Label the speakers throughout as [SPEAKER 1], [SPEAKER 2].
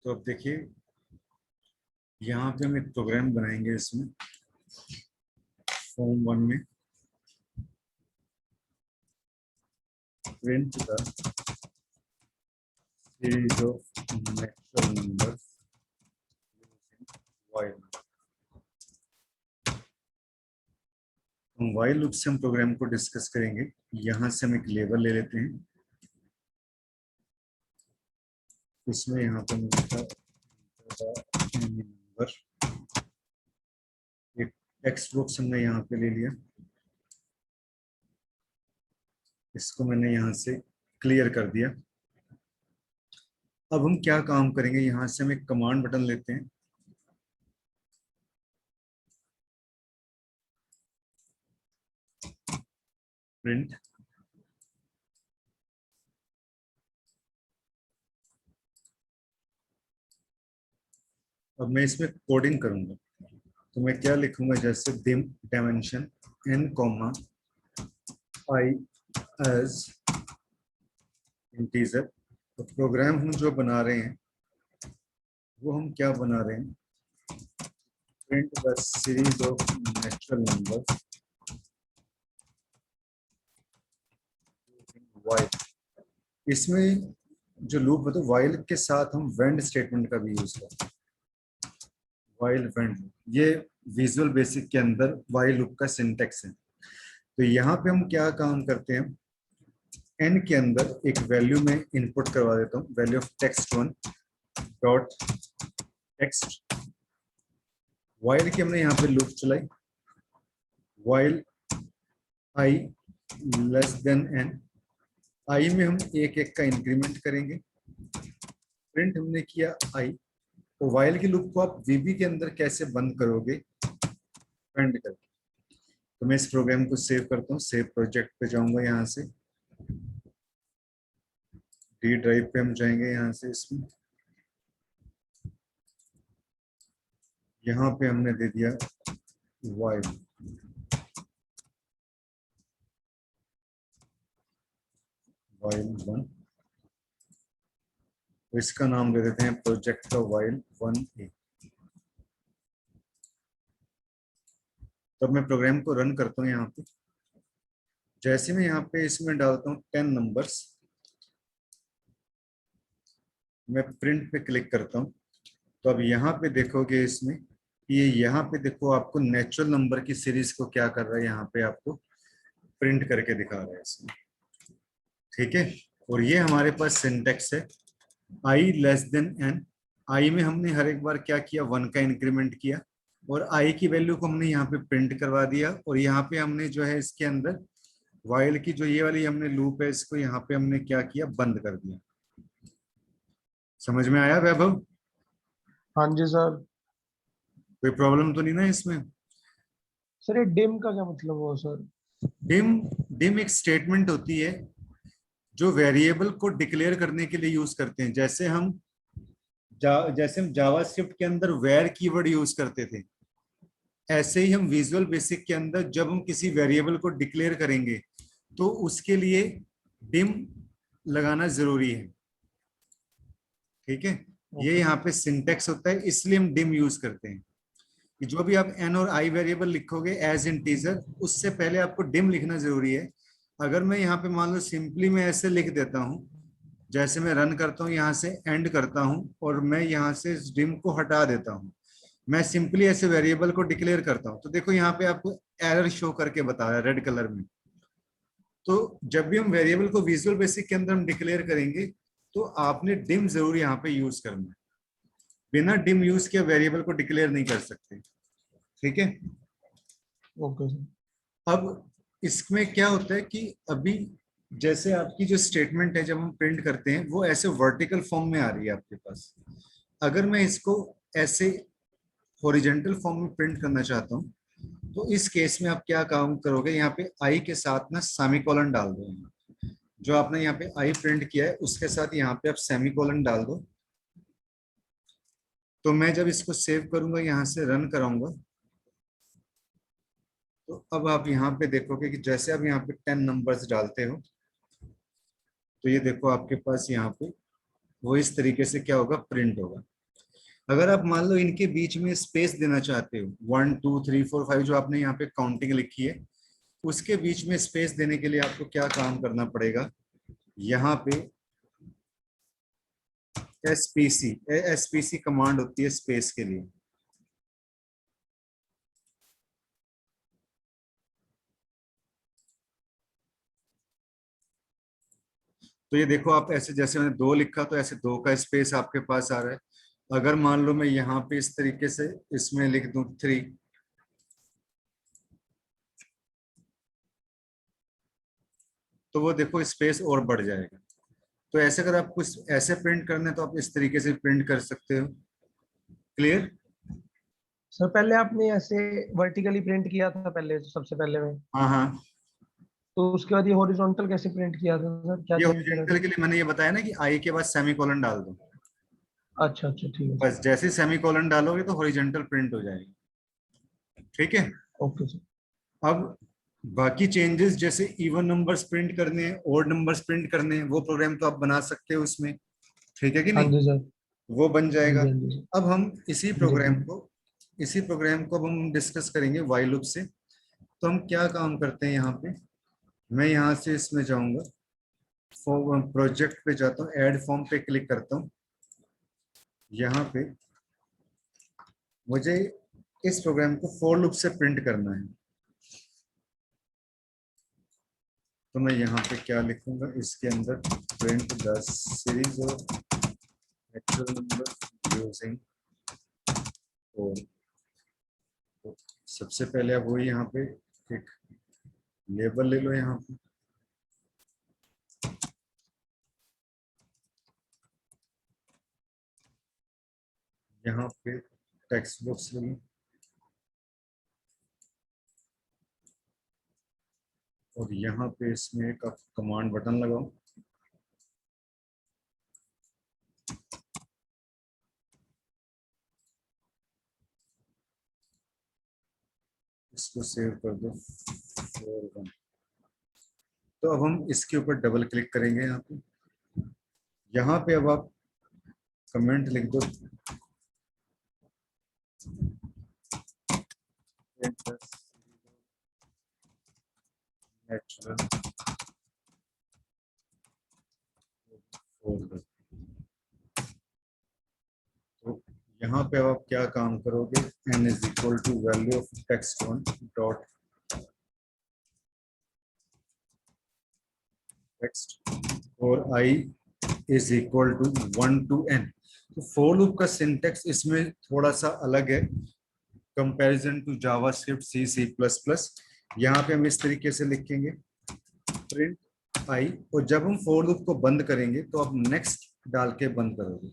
[SPEAKER 1] तो अब देखिए यहाँ पे हम एक प्रोग्राम बनाएंगे इसमें फॉर्म 1 में print the series of natural numbers while हम while लूप से हम प्रोग्राम को डिस्कस करेंगे। यहाँ से हम एक लेबल ले लेते हैं, इसमें यहाँ पे नंबर एक टेक्स्ट बॉक्स हमने यहाँ पे ले लिया, इसको मैंने यहाँ से क्लियर कर दिया। अब हम क्या काम करेंगे, यहाँ से हम एक कमांड बटन लेते हैं, प्रिंट अब मैं इसमें कोडिंग करूंगा, तो मैं क्या लिखूंगा, जैसे dimension n comma i as integer. तो प्रोग्राम हम जो बना रहे हैं वो हम क्या बना रहे हैं, print the series of natural numbers while. इसमें जो लूप है तो वाइल के साथ हम वेंड स्टेटमेंट का भी यूज करते हैं, वाइल वेंड। ये विजुअल बेसिक के अंदर वाइल लूप का सिंटेक्स है। तो यहाँ पे हम क्या काम करते हैं, n के अंदर एक वैल्यू में इनपुट करवा देता हूँ, value of text 1 dot text. While की हमने यहाँ पे लूप चलाई, while i less than n, i में हम एक एक का इंक्रीमेंट करेंगे। प्रिंट हमने किया i। तो वाइल की लूप को आप वीबी के अंदर कैसे बंद करोगे, प्रिंट करके। तो मैं इस प्रोग्राम को सेव करता हूँ, सेव प्रोजेक्ट पे जाऊंगा, यहाँ से डी ड्राइव पे हम जाएंगे, यहाँ से इसमें यहाँ पे हमने दे दिया वाइल वाइल 1। तो इसका नाम दे देते हैं प्रोजेक्ट का वाइल 1a। तो मैं प्रोग्राम को रन करता हूँ। यहाँ पे जैसे मैं यहाँ पे इसमें डालता हूँ 10 नंबर्स, मैं प्रिंट पे क्लिक करता हूँ, तो अब यहाँ पे देखोगे इसमें ये यहाँ पे देखो आपको नेचुरल नंबर की सीरीज को क्या कर रहा है, यहाँ पे आपको प्रिंट करके दिखा रहा है इसमें, ठीक है। और ये हमारे पास सिंटेक्स है, i less than n। i में हमने हर एक बार क्या किया, 1 का इंक्रीमेंट किया और i की वैल्यू को हमने यहाँ पे प्रिंट करवा दिया। और यहाँ पे हमने जो है इसके अंदर वाइल की जो ये वाली हमने लूप है, इसको यहाँ पे हमने क्या किया, बंद कर दिया। समझ में आया वैभव?
[SPEAKER 2] हाँ जी सर।
[SPEAKER 1] कोई प्रॉब्लम तो नहीं ना इसमें?
[SPEAKER 2] सर ये डिम का क्या मतलब हुआ सर?
[SPEAKER 1] डिम एक स्टेटमेंट होती है जो वेरिएबल को डिक्लेयर करने के लिए यूज करते हैं। जैसे हम जावास्क्रिप्ट के अंदर वेर कीवर्ड यूज करते थे, ऐसे ही हम विजुअल बेसिक के अंदर जब हम किसी वेरिएबल को डिक्लेयर करेंगे तो उसके लिए डिम लगाना जरूरी है, ठीक है। ये यहाँ पे सिंटेक्स होता है, इसलिए हम डिम यूज करते हैं कि जो भी आप n और i वेरिएबल लिखोगे एज इंटीजर, उससे पहले आपको डिम लिखना जरूरी है। अगर मैं यहाँ पे मान लो सिंपली मैं ऐसे लिख देता हूँ, जैसे मैं रन करता हूँ, यहाँ से एंड करता हूँ और मैं यहाँ से इस डिम को हटा देता हूँ, मैं सिंपली ऐसे वेरिएबल को डिक्लेयर करता हूँ, तो देखो यहाँ पे आपको एरर शो करके बता रहा है रेड कलर में। तो जब भी हम वेरिएबल को विजुअल बेसिक के अंदर हम डिक्लेयर करेंगे तो आपने डिम जरूर यहाँ पे यूज करना है, बिना डिम यूज किए वेरिएबल को डिक्लेयर नहीं कर सकते, ठीक है।
[SPEAKER 2] Okay sir.
[SPEAKER 1] अब इसमें क्या होता है कि अभी जैसे आपकी जो स्टेटमेंट है जब हम प्रिंट करते हैं वो ऐसे वर्टिकल फॉर्म में आ रही है आपके पास। अगर मैं इसको ऐसे हॉरिजॉन्टल फॉर्म में प्रिंट करना चाहता हूँ तो इस केस में आप क्या काम करोगे, यहाँ पे आई के साथ ना सेमीकोलन डाल दो। जो आपने यहाँ पे आई प्रिंट किया है उसके साथ यहाँ पे आप सेमीकोलन डाल दो। तो मैं जब इसको सेव करूंगा, यहाँ से रन कराऊंगा, तो अब आप यहाँ पे देखोगे कि जैसे आप यहाँ पे 10 नंबर्स डालते हो तो ये देखो आपके पास यहाँ पे वो इस तरीके से क्या होगा, प्रिंट होगा। अगर आप मान लो इनके बीच में स्पेस देना चाहते हो, 1 2 3 4 5 जो आपने यहाँ पे काउंटिंग लिखी है, उसके बीच में स्पेस देने के लिए आपको क्या काम करना पड़ेगा, यहाँ पे एसपीसी कमांड होती है स्पेस के लिए। तो ये देखो, आप ऐसे जैसे मैंने 2 लिखा तो ऐसे 2 का स्पेस आपके पास आ रहा है। अगर मान लो मैं यहाँ पे इस तरीके से इसमें लिख दूं 3, तो वो देखो स्पेस और बढ़ जाएगा। तो ऐसे अगर आप कुछ ऐसे प्रिंट करना है तो आप इस तरीके से प्रिंट कर सकते हो। क्लियर?
[SPEAKER 2] सर पहले आपने ऐसे वर्टिकली प्रिंट किया था पहले, सबसे पहले में,
[SPEAKER 1] हाँ हाँ,
[SPEAKER 2] तो उसके बाद ये हॉरिजॉन्टल कैसे प्रिंट किया था सर, क्या
[SPEAKER 1] ये
[SPEAKER 2] चेंज करा
[SPEAKER 1] हॉरिजॉन्टल
[SPEAKER 2] था?
[SPEAKER 1] के लिए मैंने ये बताया ना कि आई के बाद सेमीकोलन डाल दो।
[SPEAKER 2] अच्छा अच्छा, ठीक है
[SPEAKER 1] बस जैसे सेमीकोलन डालोगे तो हॉरिजॉन्टल प्रिंट हो जाएगी। ठीक है।
[SPEAKER 2] Okay sir.
[SPEAKER 1] अब बाकी चेंजेस जैसे इवन नंबर्स प्रिंट करने हैं, ओड नंबर्स प्रिंट करने हैं, वो प्रोग्राम तो आप बना सकते हो उसमें। ठीक है कि
[SPEAKER 2] हाँ
[SPEAKER 1] नहीं?
[SPEAKER 2] जी सर।
[SPEAKER 1] वो बन
[SPEAKER 2] हाँ
[SPEAKER 1] जाएगा।
[SPEAKER 2] जी हाँ जी सर।
[SPEAKER 1] अब हम इसी
[SPEAKER 2] जी।
[SPEAKER 1] प्रोग्राम को अब हम डिस्कस करेंगे व्हाइल लूप से। तो हम क्या काम करते हैं यहाँ पे, मैं यहाँ से इसमें जाऊंगा, प्रोजेक्ट पे जाता हूँ, ऐड फॉर्म पे क्लिक करता हूँ। यहाँ पे मुझे इस प्रोग्राम को फॉर लूप से प्रिंट करना है। तो मैं यहाँ पे क्या लिखूंगा, इसके अंदर print the series of natural number using four. तो सबसे पहले आप वही यहाँ पे एक लेबल ले लो यहाँ पे, यहाँ पे टेक्स्ट बॉक्स ले लो और यहाँ पे इसमें एक आप कमांड बटन लगाओ। इसको सेव कर दो 4 1। तो अब हम इसके ऊपर डबल क्लिक करेंगे यहाँ पे। यहाँ पे अब आप कमेंट लिख दो, नेचुरल फोर। तो यहाँ पे अब आप क्या काम करोगे, n is equal to value of text one dot text और i is equal to 1 to n। तो फोर लूप का सिंटेक्स इसमें थोड़ा सा अलग है कंपैरिजन टू जावास्क्रिप्ट, C++। यहाँ पे हम इस तरीके से लिखेंगे प्रिंट आई, और जब हम फोर लूप को बंद करेंगे तो आप नेक्स्ट डाल के बंद करोगे।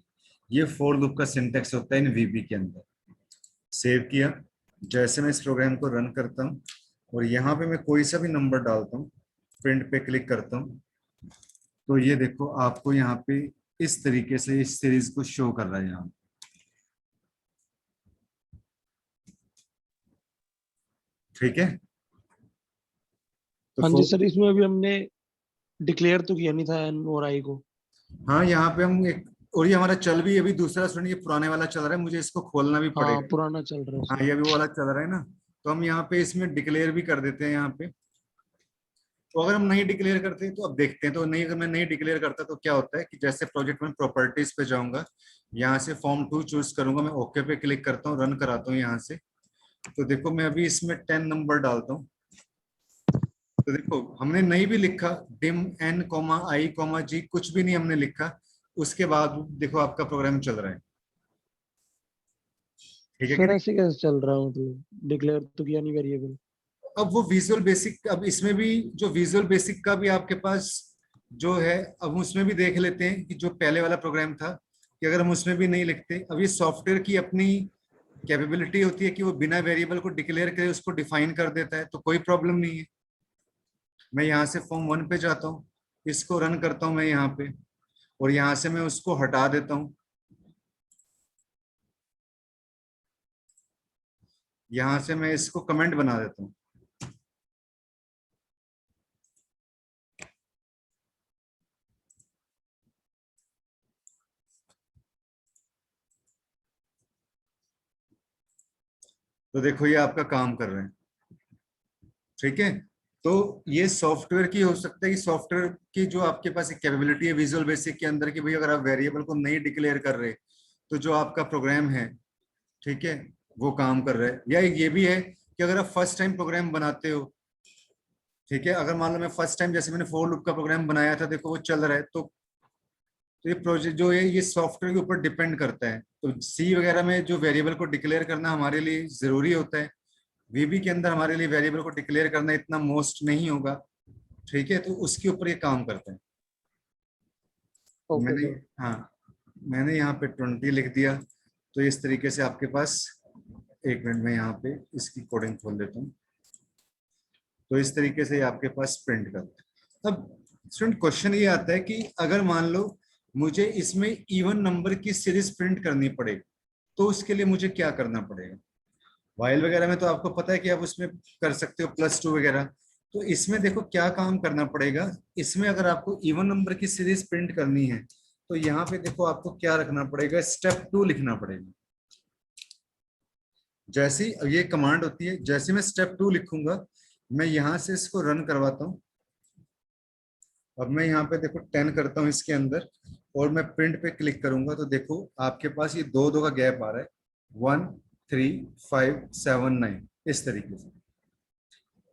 [SPEAKER 1] ये फोर लूप का सिंटेक्स होता है इन वीबी के अंदर। सेव किया, जैसे मैं इस प्रोग्राम को रन करता हूँ और यहाँ पे मैं कोई सा भी नंबर डालता हूँ, प्रिंट पे क्लिक करता हूँ, तो ये देखो आपको यहाँ पे इस तरीके से इस सीरीज को शो कर रहा है यहाँ। ठीक है। तो
[SPEAKER 2] हाँ जी
[SPEAKER 1] फोर,
[SPEAKER 2] सर, इसमें अभी हमने डिक्लेयर तो किया नहीं था एन और आई को।
[SPEAKER 1] हाँ यहाँ पे हम एक, और ये हमारा चल भी अभी दूसरा स्टूडेंट, ये पुराने वाला चल रहा है, मुझे इसको खोलना भी
[SPEAKER 2] हाँ,
[SPEAKER 1] पड़ेगा।
[SPEAKER 2] पुराना चल रहा है
[SPEAKER 1] हाँ
[SPEAKER 2] सर।
[SPEAKER 1] ये भी वो वाला चल रहा है ना। तो हम यहाँ पे इसमें डिक्लेयर भी कर देते हैं यहाँ पे। तो अगर हम नहीं डिक्लेयर करते तो अब देखते हैं, तो नहीं, अगर मैं नहीं डिक्लेयर करता तो क्या होता है कि जैसे प्रोजेक्ट में प्रॉपर्टीज पे जाऊंगा, यहाँ से फॉर्म 2 चूज करूंगा, मैं ओके पे क्लिक करता हूँ, रन कराता हूँ यहाँ से। तो देखो मैं अभी इसमें 10 नंबर डालता हूँ, तो देखो हमने नहीं भी लिखा, डिम n कॉमा आई कॉमा जी कुछ भी नहीं हमने लिखा, उसके बाद देखो आपका प्रोग्राम चल रहा है। ठीक है कि
[SPEAKER 2] सर
[SPEAKER 1] नहीं?
[SPEAKER 2] ऐसे कैसे चल रहा है, मतलब डिक्लेयर तो किया नहीं वेरिएबल।
[SPEAKER 1] अब वो विजुअल बेसिक, अब इसमें भी जो विजुअल बेसिक का भी आपके पास जो है, अब उसमें भी देख लेते हैं कि जो पहले वाला प्रोग्राम था, कि अगर हम उसमें भी नहीं लिखते, अब ये सॉफ्टवेयर की अपनी कैपेबिलिटी होती है कि वो बिना वेरिएबल को डिक्लेयर करे उसको डिफाइन कर देता है, तो कोई प्रॉब्लम नहीं है। मैं यहाँ से फॉर्म 1 पे जाता हूँ, इसको रन करता हूँ मैं यहाँ पे, और यहाँ से मैं उसको हटा देता हूँ, यहाँ से मैं इसको कमेंट बना देता हूँ। तो देखो ये आपका काम कर रहे हैं, ठीक है। तो ये सॉफ्टवेयर की हो सकता है कि सॉफ्टवेयर की जो आपके पास एक कैपेबिलिटी है विजुअल बेसिक के अंदर कि भाई अगर आप वेरिएबल को नहीं डिक्लेयर कर रहे तो जो आपका प्रोग्राम है, ठीक है, वो काम कर रहा है। या ये भी है कि अगर आप फर्स्ट टाइम प्रोग्राम बनाते हो, ठीक है, अगर मान लो मैं फर्स्ट टाइम जैसे मैंने फॉर लूप का प्रोग्राम बनाया था, देखो वो चल रहा है, तो ये प्रोजेक्ट जो है ये सॉफ्टवेयर के ऊपर डिपेंड करता है। तो सी वगैरह में जो वेरिएबल को डिक्लेयर करना हमारे लिए जरूरी होता है, वीबी के अंदर हमारे लिए वेरिएबल को डिक्लेयर करना इतना मोस्ट नहीं होगा, ठीक है। तो उसके ऊपर ये काम करता है।
[SPEAKER 2] ओके
[SPEAKER 1] मैंने,
[SPEAKER 2] सर।
[SPEAKER 1] हाँ, मैंने यहाँ पे 20 लिख दिया। तो इस तरीके से आपके पास, एक मिनट में यहाँ पे इसकी कोडिंग खोल देता हूँ। तो इस तरीके से आपके पास प्रिंट करता है। अब स्टूडेंट क्वेश्चन ये आता है कि अगर मान लो मुझे इसमें इवन नंबर की सीरीज प्रिंट करनी पड़ेगी, तो उसके लिए मुझे क्या करना पड़ेगा। वाइल वगैरह में तो आपको पता है कि आप उसमें कर सकते हो +2 वगैरह। तो इसमें देखो क्या काम करना पड़ेगा। इसमें अगर आपको इवन नंबर की सीरीज प्रिंट करनी है तो यहाँ पे देखो आपको क्या रखना पड़ेगा, स्टेप 2 लिखना पड़ेगा। जैसे ही ये कमांड होती है, जैसे मैं स्टेप 2 लिखूंगा, मैं यहाँ से इसको रन करवाता हूँ। अब मैं यहाँ पे देखो 10 करता हूँ इसके अंदर, और मैं प्रिंट पे क्लिक करूंगा तो देखो आपके पास ये 2 का गैप आ रहा है, 1 3 5 7 9, इस तरीके से,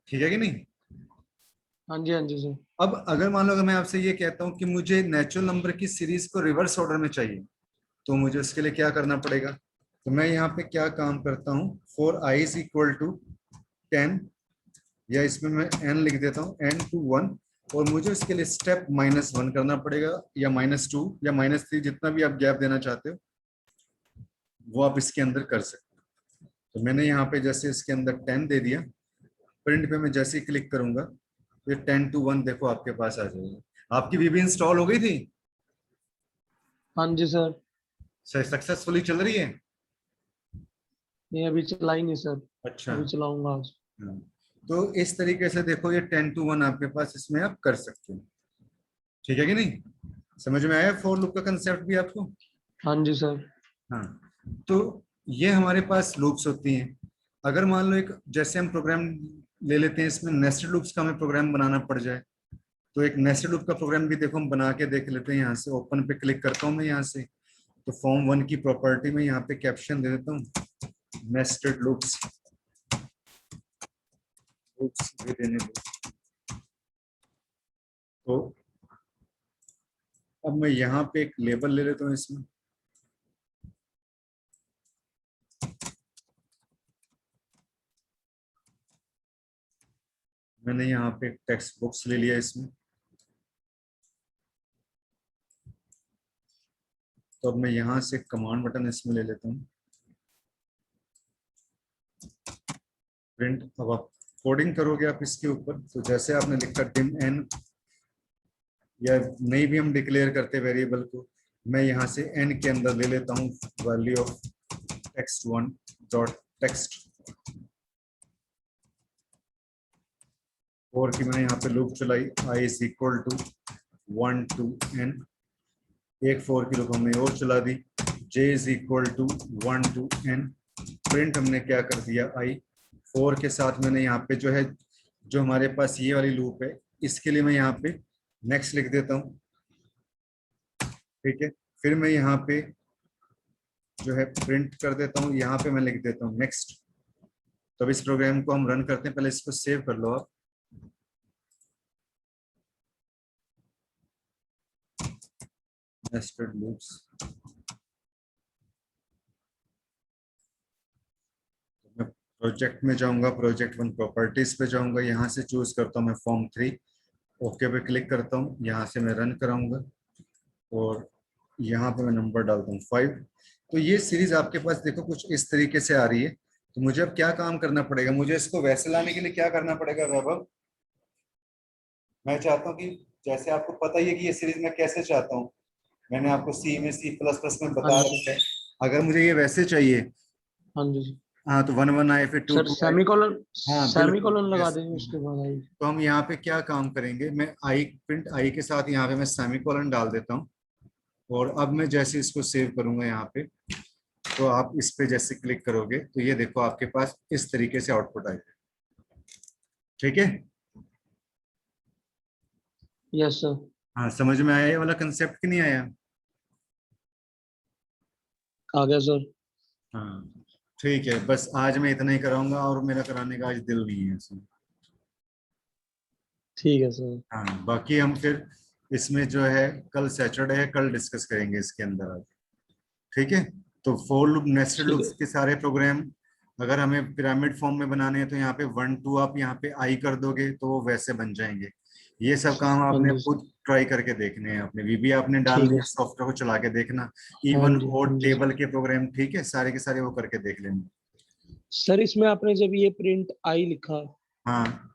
[SPEAKER 1] ठीक है कि नहीं।
[SPEAKER 2] हाँ जी, हाँ जी सर।
[SPEAKER 1] अब अगर मान लो अगर मैं आपसे ये कहता हूँ कि मुझे नेचुरल नंबर की सीरीज को रिवर्स ऑर्डर में चाहिए, तो मुझे उसके लिए क्या करना पड़ेगा। तो मैं यहाँ पे क्या काम करता हूँ, for i is equal to 10, या इसमें मैं n लिख देता हूँ, n to 1, और मुझे उसके लिए स्टेप -1 करना पड़ेगा, या -2 या -3, जितना भी आप गैप देना चाहते हो वो आप इसके अंदर कर सकते हो। तो मैंने यहाँ पे जैसे इसके अंदर 10 दे दिया, प्रिंट पे मैं जैसे ही क्लिक करूंगा तो ये 10 to 1 देखो आपके पास आ जाएगा। आपकी वीबी इंस्टॉल हो गई थी,
[SPEAKER 2] हाँ जी सर।
[SPEAKER 1] सक्सेसफुली चल रही है।
[SPEAKER 2] नहीं अभी चलाई नहीं सर,
[SPEAKER 1] अच्छा,
[SPEAKER 2] अभी चलाऊंगा आज।
[SPEAKER 1] हाँ। तो इस तरीके से देखो ये 10 to 1 आपके पास इसमें आप कर सकते हो, ठीक है कि नहीं। समझ में आया फॉर लूप का कंसेप्ट भी आपको।
[SPEAKER 2] हाँ जी सर।
[SPEAKER 1] हाँ, तो ये हमारे पास लूप्स होती हैं। अगर मान लो एक जैसे हम प्रोग्राम ले लेते हैं, इसमें नेस्टेड लूप्स का हमें प्रोग्राम बनाना पड़ जाए, तो एक नेस्टेड लूप का प्रोग्राम भी देखो हम बना के देख लेते हैं। यहाँ से ओपन पे क्लिक करता हूँ मैं यहाँ से, तो फॉर्म 1 की प्रॉपर्टी में यहाँ पे कैप्शन दे देता हूँ, नेस्टेड लूप्स, लूप्स भी देने दो। तो अब मैं यहाँ पे एक लेबल ले लेता हूँ इसमें, मैंने यहाँ पे टेक्स्ट बुक्स ले लिया इसमें। तो अब मैं यहाँ से कमांड बटन इसमें ले लेता हूँ, प्रिंट। अब आप कोडिंग करोगे आप इसके ऊपर, तो जैसे आपने लिखा डिम एन, या नहीं भी हम डिक्लेयर करते वेरिएबल को, मैं यहाँ से एन के अंदर ले लेता हूँ value of text1 dot text, और की मैंने यहाँ पे लूप चलाई i is equal to 1 to n, एक फॉर की लूप हमने और चला दी, j is equal to 1 to n, print हमने क्या कर दिया i, 4 के साथ मैंने यहाँ पे जो है, जो हमारे पास ये वाली लूप है, इसके लिए मैं यहाँ पे नेक्स्ट लिख देता हूँ, ठीक है। फिर मैं यहाँ पे जो है प्रिंट कर देता हूँ, यहाँ पे मैं लिख देता हूँ नेक्स्ट। तो अब इस प्रोग्राम को हम रन करते हैं, पहले इसको सेव कर लो आप। नेस्टेड लूप्स, मैं प्रोजेक्ट में जाऊंगा, प्रोजेक्ट 1 प्रॉपर्टीज पे जाऊंगा, यहाँ से चूज करता हूँ मैं फॉर्म 3, ओके पे क्लिक करता हूँ, यहाँ से मैं रन कराऊंगा, और यहाँ पे मैं नंबर डालता हूँ 5। तो ये सीरीज आपके पास देखो कुछ इस तरीके से आ रही है। तो मुझे अब क्या काम करना पड़ेगा, मुझे इसको वैसे लाने के लिए क्या करना पड़ेगा वैभव। मैं चाहता हूँ कि जैसे आपको पता ही है कि ये सीरीज मैं कैसे चाहता हूँ, मैंने आपको सी में C++ में
[SPEAKER 2] हाँ
[SPEAKER 1] बता
[SPEAKER 2] जी।
[SPEAKER 1] रखा है। अगर मुझे ये वैसे चाहिए,
[SPEAKER 2] हाँ जी
[SPEAKER 1] हाँ, तो 1 1 आए फिर 2
[SPEAKER 2] सर,
[SPEAKER 1] 2 आए।
[SPEAKER 2] सेमीकोलन,
[SPEAKER 1] हाँ बिल्कुल,
[SPEAKER 2] सेमीकोलन लगा
[SPEAKER 1] yes।
[SPEAKER 2] देंगे उसके बाद आई।
[SPEAKER 1] तो हम यहाँ पे क्या काम करेंगे, मैं आई प्रिंट आई के साथ यहाँ पे मैं सेमीकोलन डाल देता हूँ, और अब मैं जैसे इसको सेव करूंगा यहाँ पे, तो आप इस पे जैसे क्लिक करोगे तो ये देखो आपके पास इस तरीके से आउटपुट आएगा। ठीक है,
[SPEAKER 2] यस सर।
[SPEAKER 1] हाँ समझ में आया ये वाला कंसेप्ट कि नहीं आया?
[SPEAKER 2] आ गया सर।
[SPEAKER 1] हाँ ठीक है, बस आज मैं इतना ही कराऊंगा और मेरा कराने का आज दिल नहीं है इसमें।
[SPEAKER 2] ठीक है सर।
[SPEAKER 1] हाँ बाकी हम फिर इसमें जो है कल सैटरडे है, कल डिस्कस करेंगे इसके अंदर आज। ठीक है, तो फोर लूप नेस्टेड
[SPEAKER 2] ठीक है।
[SPEAKER 1] लूप्स के सारे प्रोग्राम अगर हमें पिरामिड फॉर्म में बनाने हैं तो यहाँ पे 1 2 आप यहाँ पे आई कर दोगे तो वो वैसे बन जाएंगे। ये सब काम
[SPEAKER 2] हाँ
[SPEAKER 1] आपने
[SPEAKER 2] जी सर।
[SPEAKER 1] खुद ट्राई करके देखने हैं, अपने वीबी आपने डाल
[SPEAKER 2] ठीक
[SPEAKER 1] दिया
[SPEAKER 2] है सर।
[SPEAKER 1] सॉफ्टवेयर को चला के देखना।
[SPEAKER 2] हाँ
[SPEAKER 1] इवन
[SPEAKER 2] जी हाँ
[SPEAKER 1] और
[SPEAKER 2] जी
[SPEAKER 1] टेबल
[SPEAKER 2] सर।
[SPEAKER 1] के प्रोग्राम ठीक है सारे के सारे वो करके देख लेना।
[SPEAKER 2] सर इसमें आपने जब ये प्रिंट आई लिखा,
[SPEAKER 1] हाँ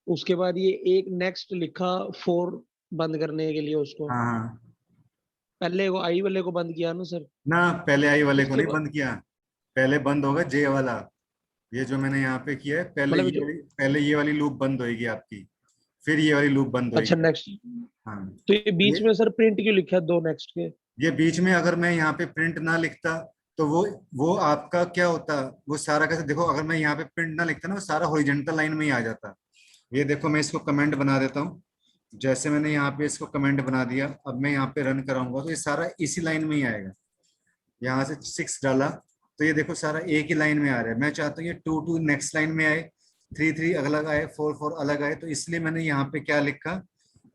[SPEAKER 2] उसके बाद ये एक नेक्स्ट लिखा फोर बंद करने के लिए उसको,
[SPEAKER 1] हाँ हाँ,
[SPEAKER 2] पहले वो आई वाले को बंद किया ना सर?
[SPEAKER 1] ना पहले आई वाले को
[SPEAKER 2] उसके
[SPEAKER 1] नहीं
[SPEAKER 2] बाद
[SPEAKER 1] बंद किया, पहले बंद होगा जे वाला। ये जो मैंने यहाँ पे किया है
[SPEAKER 2] मतलब जो,
[SPEAKER 1] पहले ये वाली लूप बंद होएगी आपकी, फिर ये वाली लूप बंद
[SPEAKER 2] अच्छा
[SPEAKER 1] होएगी।
[SPEAKER 2] नेक्स्ट,
[SPEAKER 1] हाँ
[SPEAKER 2] तो ये
[SPEAKER 1] ये
[SPEAKER 2] बीच में सर प्रिंट क्यों लिखा है दो नेक्स्ट के?
[SPEAKER 1] ये बीच में अगर मैं यहाँ पे प्रिंट ना लिखता तो वो आपका क्या होता, वो सारा कैसे देखो, अगर मैं यहाँ पे प्रिंट ना लिखता ना वो सारा हॉरिजॉन्टल लाइन में ही आ जाता। ये देखो मैं इसको कमेंट बना देता हूँ, जैसे मैंने यहाँ पे इसको कमेंट बना दिया, अब मैं यहाँ पे रन कराऊंगा तो ये सारा इसी लाइन में ही आएगा। यहाँ से 6 डाला तो ये देखो सारा एक ही लाइन में आ रहा है। मैं चाहता हूँ ये 2 2 नेक्स्ट लाइन में आए, 3 3 अलग आए, 4 4 अलग आए, तो इसलिए मैंने यहाँ पे क्या लिखा,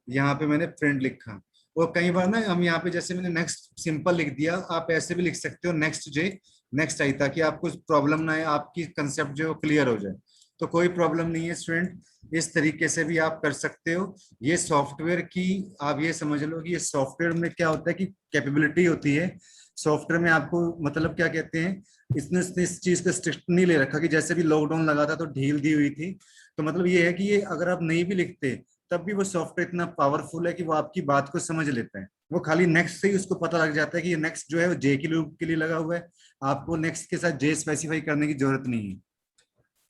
[SPEAKER 1] यहाँ पे मैंने प्रिंट लिखा। और कई बार ना हम यहाँ पे जैसे मैंने नेक्स्ट सिंपल लिख दिया, आप ऐसे भी लिख सकते हो नेक्स्ट जे नेक्स्ट आई, ताकि आपको प्रॉब्लम ना आए, आपकी कंसेप्ट जो क्लियर हो जाए। तो कोई प्रॉब्लम नहीं है स्टूडेंट, इस तरीके से भी आप कर सकते हो। ये सॉफ्टवेयर की आप ये समझ लो कि ये सॉफ्टवेयर में क्या होता है कि कैपेबिलिटी होती है सॉफ्टवेयर में, आपको मतलब क्या कहते हैं, इसने इस चीज को स्ट्रिक्ट नहीं ले रखा कि जैसे भी लॉकडाउन लगा था तो ढील दी हुई थी। तो मतलब ये है कि ये अगर आप नहीं भी लिखते तब भी वो सॉफ्टवेयर इतना पावरफुल है कि वो आपकी बात को समझ लेता है। वो खाली नेक्स्ट से ही उसको पता लग जाता है कि ये नेक्स्ट जो है वो जे की लूप के लिए लगा हुआ है, आपको नेक्स्ट के साथ जे स्पेसिफाई करने की जरूरत नहीं है।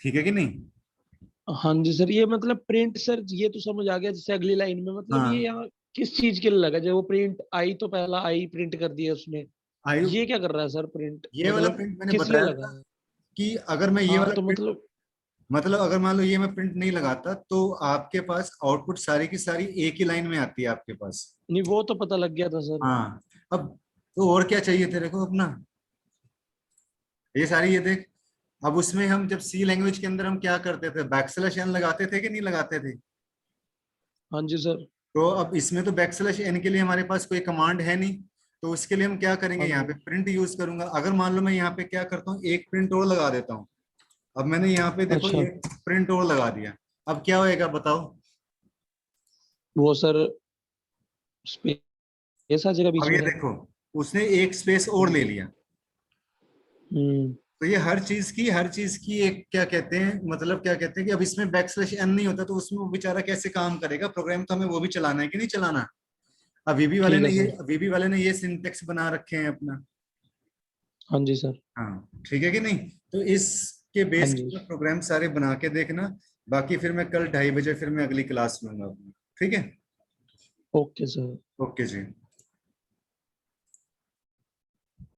[SPEAKER 1] ठीक है कि नहीं?
[SPEAKER 2] हाँ जी सर, ये मतलब प्रिंट सर ये तो समझ आ गया, जैसे अगली लाइन में मतलब ये
[SPEAKER 1] हाँ
[SPEAKER 2] यहाँ किस चीज के लिए लगा, जब वो प्रिंट आई तो पहला आई प्रिंट कर दिया उसने,
[SPEAKER 1] आयु,
[SPEAKER 2] ये क्या कर रहा है सर प्रिंट,
[SPEAKER 1] ये वाला
[SPEAKER 2] मतलब
[SPEAKER 1] प्रिंट मैंने
[SPEAKER 2] किस लिए
[SPEAKER 1] बताया
[SPEAKER 2] लगा
[SPEAKER 1] था
[SPEAKER 2] है?
[SPEAKER 1] कि अगर मैं ये
[SPEAKER 2] हाँ
[SPEAKER 1] वाला
[SPEAKER 2] तो
[SPEAKER 1] प्रिंट,
[SPEAKER 2] मतलब,
[SPEAKER 1] मतलब अगर मान लो ये मैं प्रिंट नहीं लगाता तो आपके पास आउटपुट सारी की सारी एक ही लाइन में आती है आपके पास।
[SPEAKER 2] नहीं वो तो पता लग गया था सर।
[SPEAKER 1] हाँ, अब तो और क्या चाहिए तेरे को अपना, ये सारी ये देख। अब उसमें हम जब सी लैंग्वेज के अंदर हम क्या करते थे, बैकस्लैश एन लगाते थे कि नहीं लगाते थे?
[SPEAKER 2] हाँ जी सर।
[SPEAKER 1] तो अब इसमें तो बैकस्लैश एन के लिए हमारे पास कोई कमांड है नहीं, तो उसके लिए हम क्या करेंगे,
[SPEAKER 2] हाँ
[SPEAKER 1] यहाँ
[SPEAKER 2] जी।
[SPEAKER 1] पे प्रिंट यूज करूंगा। अगर मान लो मैं यहाँ पे क्या करता हूँ, एक प्रिंट और लगा देता हूँ। अब मैंने यहाँ पे देखो
[SPEAKER 2] अच्छा,
[SPEAKER 1] एक प्रिंट और लगा दिया, अब क्या होएगा बताओ?
[SPEAKER 2] वो सर स्पेस आ जाएगा
[SPEAKER 1] अब
[SPEAKER 2] बीच
[SPEAKER 1] ये
[SPEAKER 2] में क्या?
[SPEAKER 1] देखो उसने एक स्पेस और ले लिया।
[SPEAKER 2] हम्म।
[SPEAKER 1] तो ये हर चीज की एक क्या कहते हैं, मतलब क्या कहते हैं कि अब इसमें बैकस्लैश एन नहीं होता तो उसमें वो बेचारा कैसे काम करेगा, प्रोग्राम तो हमें वो भी चलाना है कि नहीं चलाना। अब
[SPEAKER 2] ठीक है सर।
[SPEAKER 1] वीबी वाले ने ये सिंटेक्स बना रखे हैं अपना।
[SPEAKER 2] हाँ जी सर।
[SPEAKER 1] हाँ ठीक है कि नहीं? तो इसके
[SPEAKER 2] हाँ
[SPEAKER 1] बेस
[SPEAKER 2] जी।
[SPEAKER 1] के प्रोग्राम सारे बना के देखना। बाकी फिर मैं कल 2:30 बजे फिर मैं अगली क्लास लूंगा अपनी। ठीक है,
[SPEAKER 2] ओके सर।
[SPEAKER 1] ओके जी।